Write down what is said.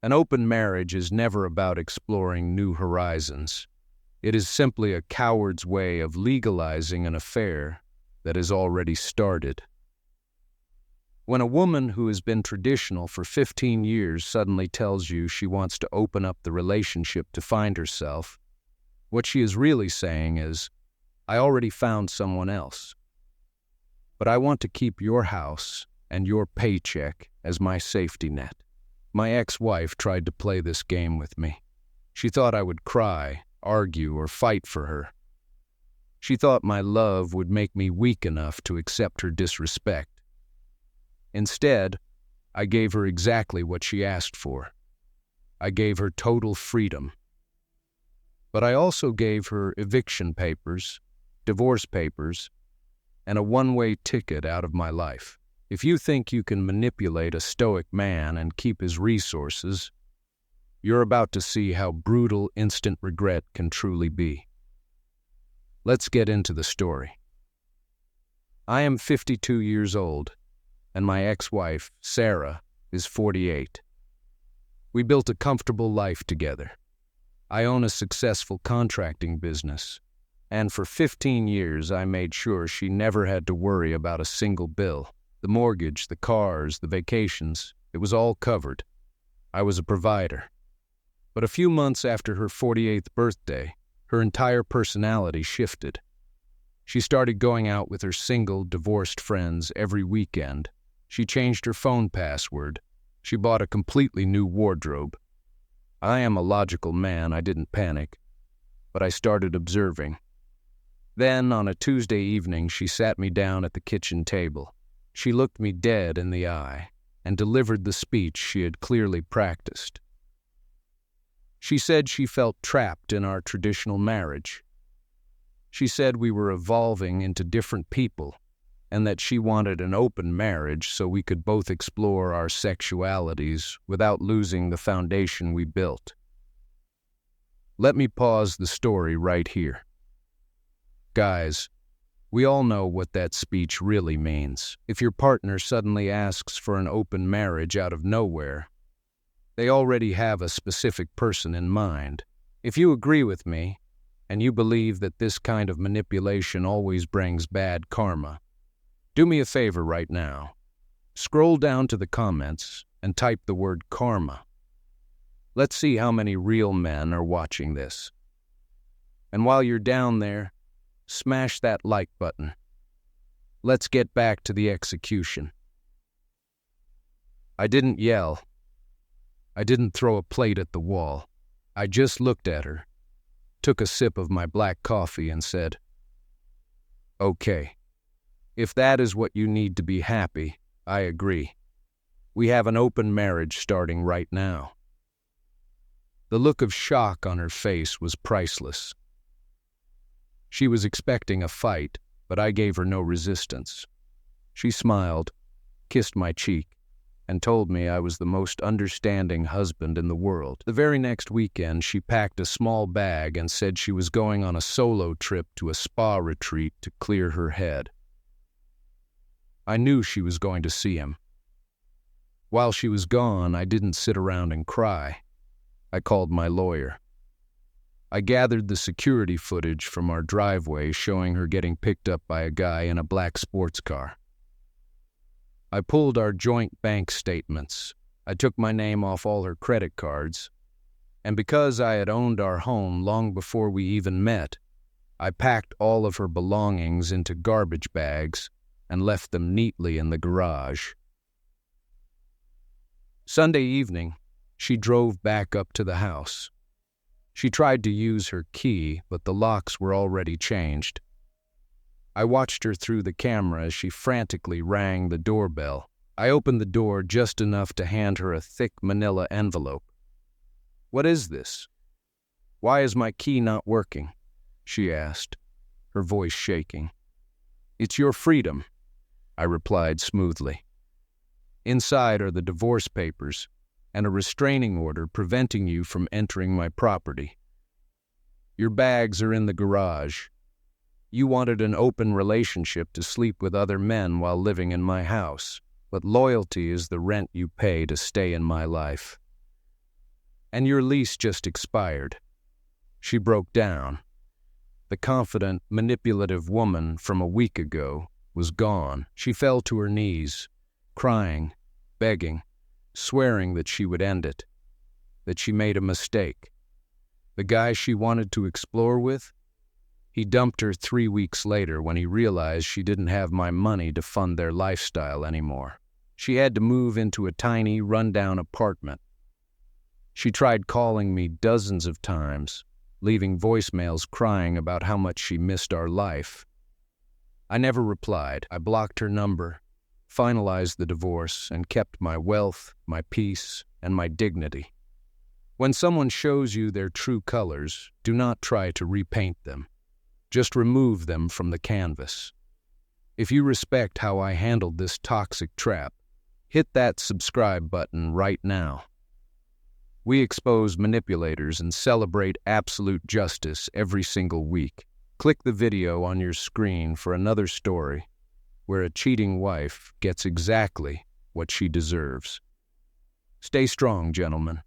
An open marriage is never about exploring new horizons. It is simply a coward's way of legalizing an affair that has already started. When a woman who has been traditional for 15 years suddenly tells you she wants to open up the relationship to find herself, what she is really saying is, I already found someone else. But I want to keep your house and your paycheck as my safety net. My ex-wife tried to play this game with me. She thought I would cry, argue, or fight for her. She thought my love would make me weak enough to accept her disrespect. Instead, I gave her exactly what she asked for. I gave her total freedom. But I also gave her eviction papers, divorce papers, and a one-way ticket out of my life. If you think you can manipulate a stoic man and keep his resources, you're about to see how brutal instant regret can truly be. Let's get into the story. I am 52 years old, and my ex-wife, Sarah, is 48. We built a comfortable life together. I own a successful contracting business, and for 15 years I made sure she never had to worry about a single bill. The mortgage, the cars, the vacations, it was all covered. I was a provider. But a few months after her 48th birthday, her entire personality shifted. She started going out with her single, divorced friends every weekend. She changed her phone password. She bought a completely new wardrobe. I am a logical man, I didn't panic, but I started observing. Then, on a Tuesday evening, she sat me down at the kitchen table. She looked me dead in the eye and delivered the speech she had clearly practiced. She said she felt trapped in our traditional marriage. She said we were evolving into different people and that she wanted an open marriage so we could both explore our sexualities without losing the foundation we built. Let me pause the story right here. Guys, we all know what that speech really means. If your partner suddenly asks for an open marriage out of nowhere, they already have a specific person in mind. If you agree with me, and you believe that this kind of manipulation always brings bad karma, do me a favor right now. Scroll down to the comments and type the word karma. Let's see how many real men are watching this. And while you're down there, smash that like button. Let's get back to the execution. I didn't yell. I didn't throw a plate at the wall. I just looked at her, took a sip of my black coffee and said, "Okay, if that is what you need to be happy, I agree. We have an open marriage starting right now." The look of shock on her face was priceless. She was expecting a fight, but I gave her no resistance. She smiled, kissed my cheek, and told me I was the most understanding husband in the world. The very next weekend, she packed a small bag and said she was going on a solo trip to a spa retreat to clear her head. I knew she was going to see him. While she was gone, I didn't sit around and cry. I called my lawyer. I gathered the security footage from our driveway showing her getting picked up by a guy in a black sports car. I pulled our joint bank statements. I took my name off all her credit cards. And because I had owned our home long before we even met, I packed all of her belongings into garbage bags and left them neatly in the garage. Sunday evening, she drove back up to the house. She tried to use her key, but the locks were already changed. I watched her through the camera as she frantically rang the doorbell. I opened the door just enough to hand her a thick manila envelope. "What is this? Why is my key not working?" she asked, her voice shaking. "It's your freedom," I replied smoothly. "Inside are the divorce papers and a restraining order preventing you from entering my property. Your bags are in the garage. You wanted an open relationship to sleep with other men while living in my house, but loyalty is the rent you pay to stay in my life. And your lease just expired. She broke down. The confident, manipulative woman from a week ago was gone. She fell to her knees, crying, begging, swearing that she would end it, that she made a mistake. The guy she wanted to explore with? He dumped her 3 weeks later when he realized she didn't have my money to fund their lifestyle anymore. She had to move into a tiny, run-down apartment. She tried calling me dozens of times, leaving voicemails crying about how much she missed our life. I never replied. I blocked her number, finalized the divorce, and kept my wealth, my peace, and my dignity. When someone shows you their true colors, do not try to repaint them. Just remove them from the canvas. If you respect how I handled this toxic trap, hit that subscribe button right now. We expose manipulators and celebrate absolute justice every single week. Click the video on your screen for another story where a cheating wife gets exactly what she deserves. Stay strong, gentlemen.